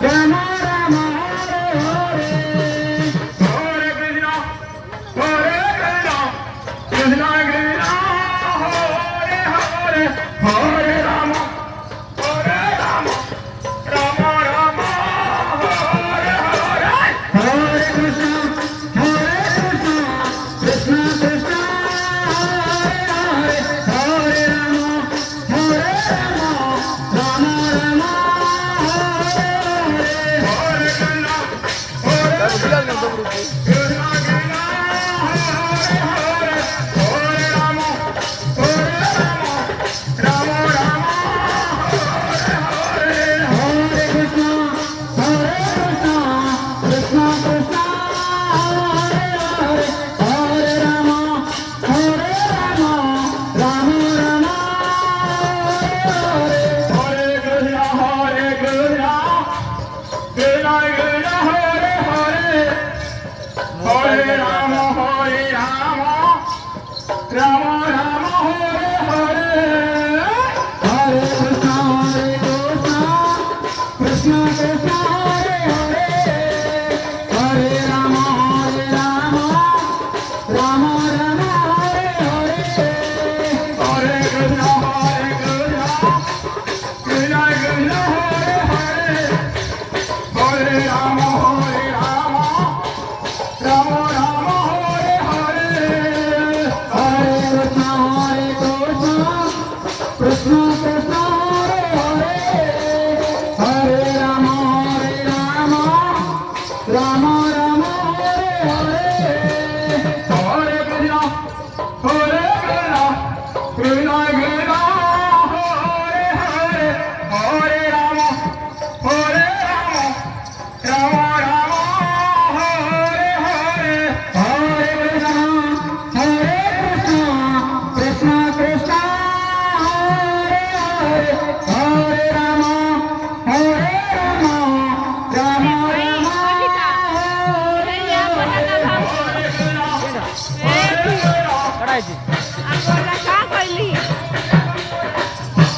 राम राम हरे हरे हरे कृष्णा कृष्णा कृष्णा हरे हरे हरे राम राम राम हरे हरे हरे कृष्ण कृष्ण कृष्ण हरे हरे हरे राम राम राम हरे हरे हरे कृष्णा हरे राम राम राम हरे हरे हरे कृष्ण कृष्ण हरे हरे हरे राम राम राम हरे हरे हरे कृष्णा कृष्णा कृष्णा हरे हरे हरे राम राम राम हरे हरे हरे कृष्ण कृष्ण हरे हरे हरे राम राम राम हरे हरे हरे कृष्णा कृष्णा कृष्णा हरे हरे हरे राम राम राम हरे हरे हरे कृष्ण कृष्ण हरे हरे हरे राम राम राम हरे हरे हरे कृष्णा काढायची